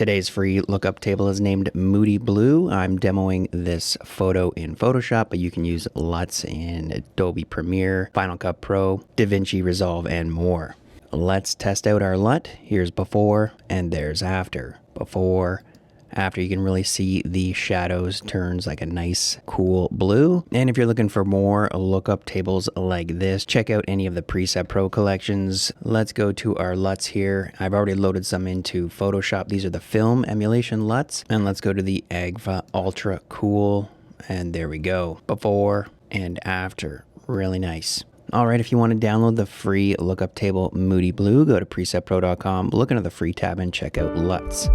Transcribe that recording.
Today's free lookup table is named Moody Blue. I'm demoing this photo in Photoshop, but you can use LUTs in Adobe Premiere, Final Cut Pro, DaVinci Resolve, and more. Let's test out our LUT. Here's before and there's after. Before, after, you can really see the shadows turns like a nice cool blue. And if you're looking for more lookup tables like this, check out any of the Preset Pro collections. Let's go to our LUTs here. I've already loaded some into Photoshop. These are the film emulation LUTs. And let's go to the Agfa Ultra Cool. And there we go. Before and after. Really nice. All right, if you want to download the free lookup table Moody Blue, go to presetpro.com, look into the free tab and check out LUTs.